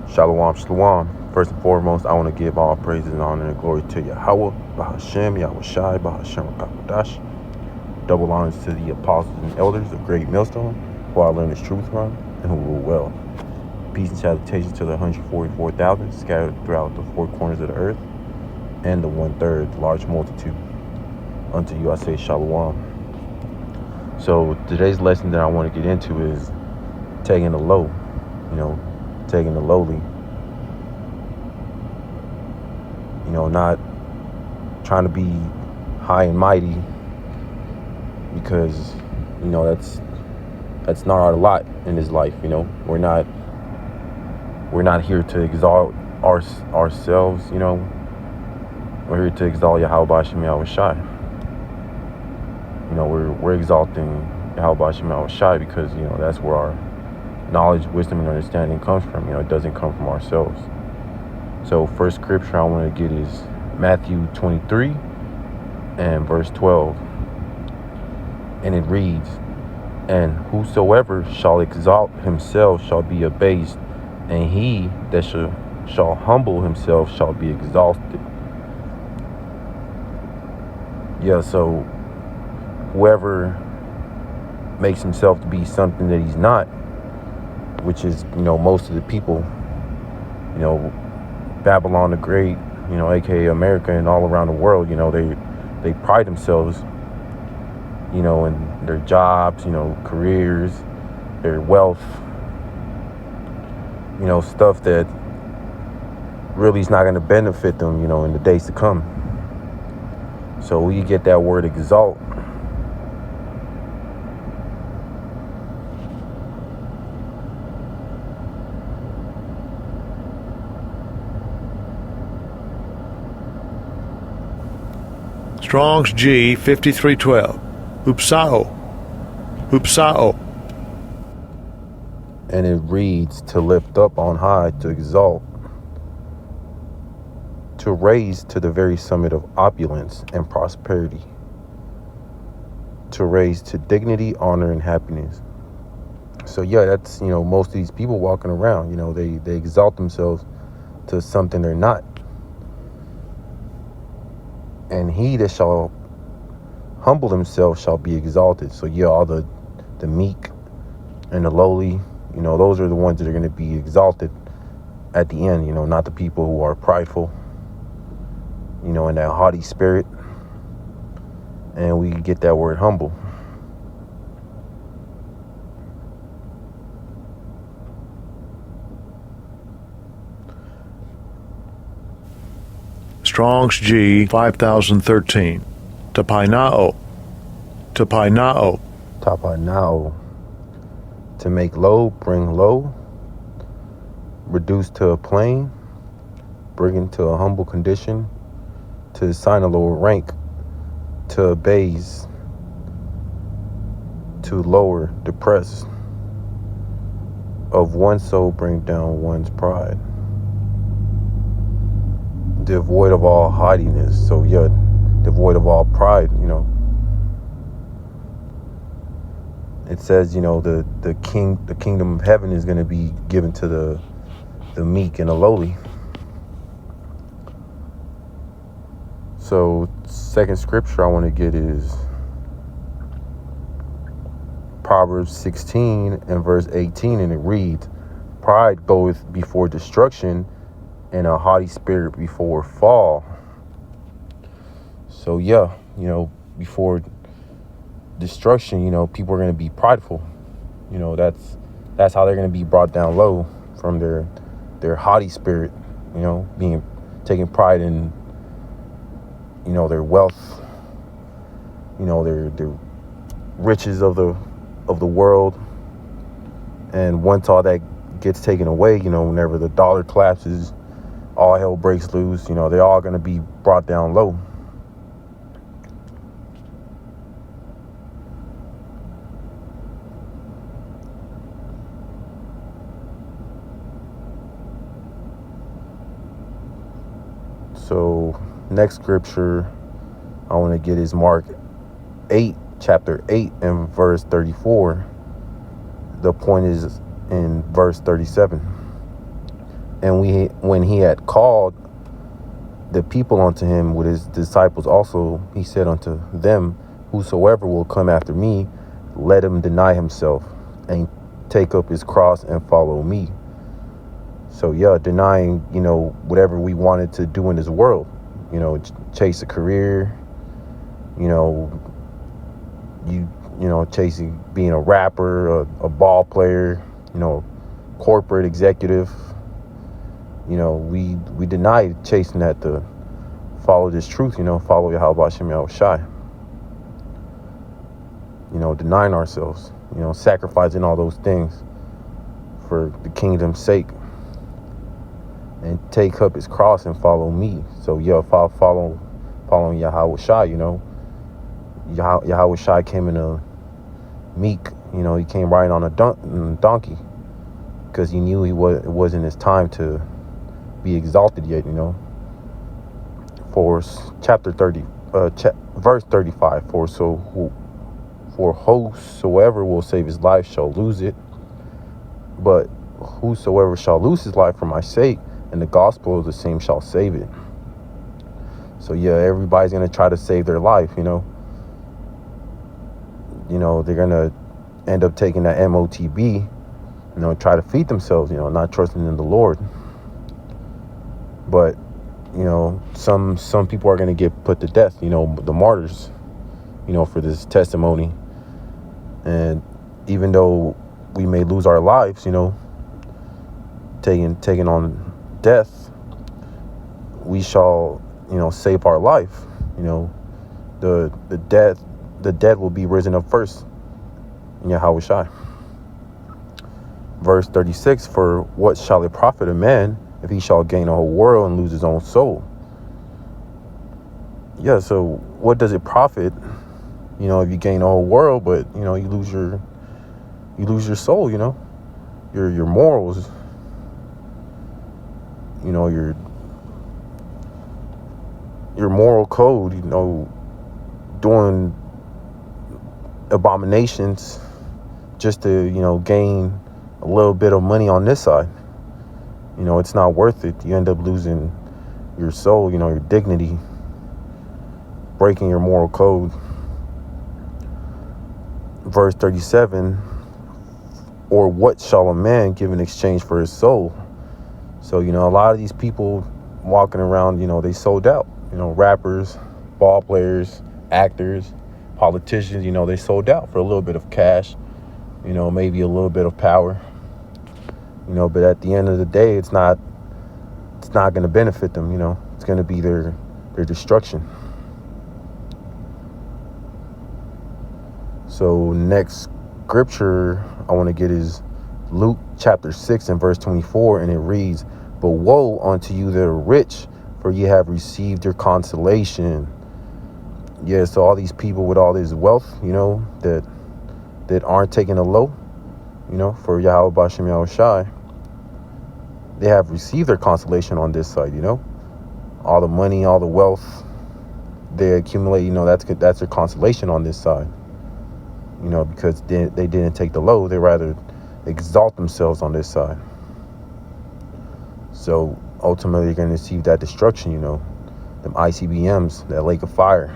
Shalom, shalom. First and foremost, I want to give all praises and honor and glory to Yahweh, Bahashem, Yahweh Shai, Bahashem Rakakadash. Double honors to the apostles and elders of Great Millstone, who I learned this truth from and who rule well. Peace and salutations to the 144,000 scattered throughout the four corners of the earth and the 1/3 large multitude. Unto you I say shalom. So today's lesson that I want to get into is taking the low, taking the lowly. Not trying to be high and mighty, because that's not our lot in this life. We're not here to exalt ourselves. We're here to exalt Yahweh Bashem Yahweh Shai. We're exalting Yahweh Bashem Yahweh Shai because that's where our knowledge, wisdom, and understanding comes from. It doesn't come from ourselves. So first scripture I want to get is Matthew 23 and verse 12. And it reads, "And whosoever shall exalt himself shall be abased, and he that shall humble himself shall be exalted." So whoever makes himself to be something that he's not, which is, most of the people, Babylon the Great, aka America, and all around the world, they pride themselves, in their jobs, careers, their wealth, stuff that really is not going to benefit them, in the days to come. So we get that word exalt. Strong's G 5312. Upsao. And it reads, to lift up on high, to exalt, to raise to the very summit of opulence and prosperity, to raise to dignity, honor, and happiness. So that's, most of these people walking around, they exalt themselves to something they're not. And he that shall humble himself shall be exalted. So all the meek and the lowly, those are the ones that are going to be exalted at the end, not the people who are prideful, in that haughty spirit. And we get that word humble. Strong's G 5013. Tapainao. Tapanao. To make low, bring low. Reduce to a plain. Bring into a humble condition. To assign a lower rank. To abase. To lower, depress. Of one soul bring down one's pride. Devoid of all haughtiness. So devoid of all pride. It says, the kingdom of heaven is going to be given to the meek and the lowly. So second scripture I want to get is Proverbs 16 and verse 18, and it reads, "Pride goeth before destruction, and a haughty spirit before fall." So before destruction, people are going to be prideful. That's how they're going to be brought down low, from their haughty spirit, taking pride in their wealth, their riches of the world. And once all that gets taken away, whenever the dollar collapses, all hell breaks loose, they're all going to be brought down low. So next scripture I want to get is Mark 8, chapter 8 and verse 34. The point is in verse 37. And when he had called the people unto him with his disciples also, he said unto them, whosoever will come after me, let him deny himself and take up his cross and follow me. So yeah, denying, whatever we wanted to do in this world, chase a career, chasing being a rapper, a ball player, corporate executive. We deny chasing that to follow this truth, follow Yahweh Shem Yahweh Shai. Denying ourselves, sacrificing all those things for the kingdom's sake, and take up his cross and follow me. So yeah, following Yahweh Shai, Yahweh Shai came in a meek, he came riding on a donkey because he knew it wasn't his time to be exalted yet, For chapter 30, verse 35, for whosoever will save his life shall lose it, but whosoever shall lose his life for my sake and the gospel of the same shall save it. So yeah, everybody's gonna try to save their life, they're gonna end up taking that MOTB, try to feed themselves, not trusting in the Lord. But some people are gonna get put to death, the martyrs, for this testimony. And even though we may lose our lives, taking on death, we shall, save our life. The dead will be risen up first in Yahweh Shai. Verse 36, for what shall it profit a man if he shall gain the whole world and lose his own soul? Yeah, so what does it profit, if you gain the whole world, but you lose your soul, your morals, your moral code, doing abominations just to gain a little bit of money on this side. It's not worth it. You end up losing your soul, your dignity, breaking your moral code. Verse 37, or what shall a man give in exchange for his soul? So, a lot of these people walking around, they sold out. Rappers, ball players, actors, politicians, they sold out for a little bit of cash, maybe a little bit of power. But at the end of the day, it's not going to benefit them, it's going to be their destruction. So next scripture I want to get is Luke chapter 6 and verse 24, and it reads, but woe unto you that are rich, for ye have received your consolation. Yeah, so all these people with all this wealth, that aren't taking a low, for Yahweh Bashem Yahweh Shai, they have received their consolation on this side, all the money, all the wealth they accumulate, that's their consolation on this side, because they didn't take the low. They rather exalt themselves on this side. So ultimately, you're going to receive that destruction, them ICBMs, that lake of fire.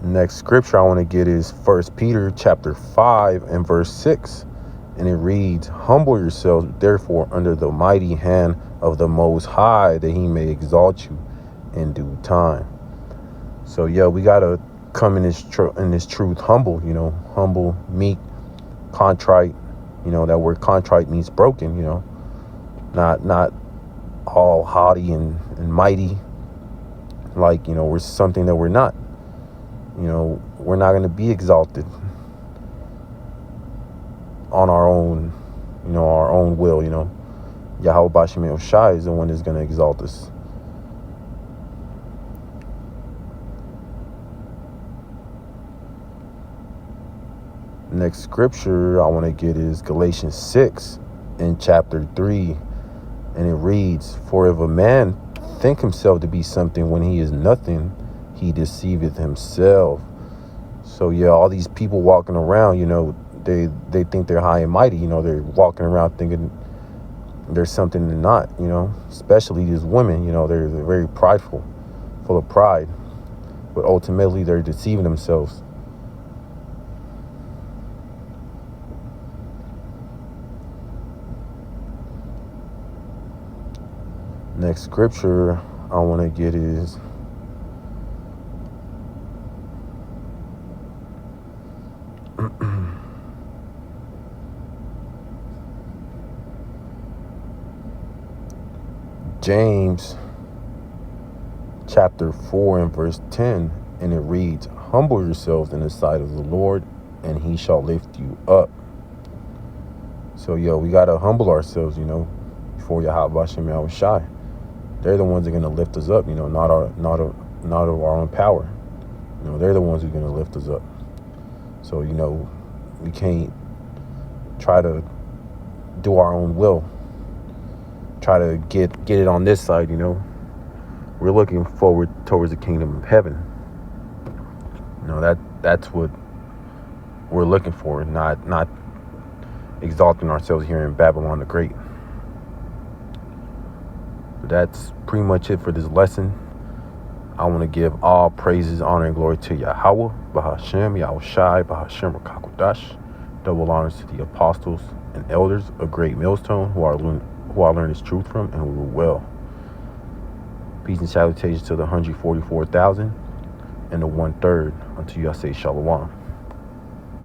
Next scripture I want to get is 1 Peter chapter 5 and verse 6. And it reads, humble yourselves, therefore, under the mighty hand of the Most High, that he may exalt you in due time. So, yeah, we got to come in this truth humble, humble, meek, contrite. That word contrite means broken, not all haughty and mighty, like, we're something that we're not. We're not going to be exalted on our own, our own will, Yahweh Bashem Yahweh Shai is the one that's going to exalt us. Next scripture I want to get is Galatians 6 in chapter 3. And it reads, for if a man think himself to be something when he is nothing, he deceiveth himself. So yeah, all these people walking around, they think they're high and mighty. They're walking around thinking there's something they're not. Especially these women. They're very prideful, full of pride, but ultimately they're deceiving themselves. Next scripture I want to get is James chapter 4 and verse 10, and it reads, "Humble yourselves in the sight of the Lord, and he shall lift you up." So we gotta humble ourselves, before Yahweh Hashem Yahweh Shai. They're the ones that are gonna lift us up, not of our own power. They're the ones who are gonna lift us up. So we can't try to do our own will, try to get it on this side. We're looking forward towards the kingdom of heaven. That's what we're looking for, not exalting ourselves here in Babylon the Great. But that's pretty much it for this lesson. I want to give all praises, honor, and glory to Yahweh, Bahashem, Yahweh Shai, Bahashem Rakakwadash. Double honors to the apostles and elders of Great Millstone who I learned this truth from, and we were well. Peace and salutations to the 144,000 and the 1/3 unto you I say Shalom.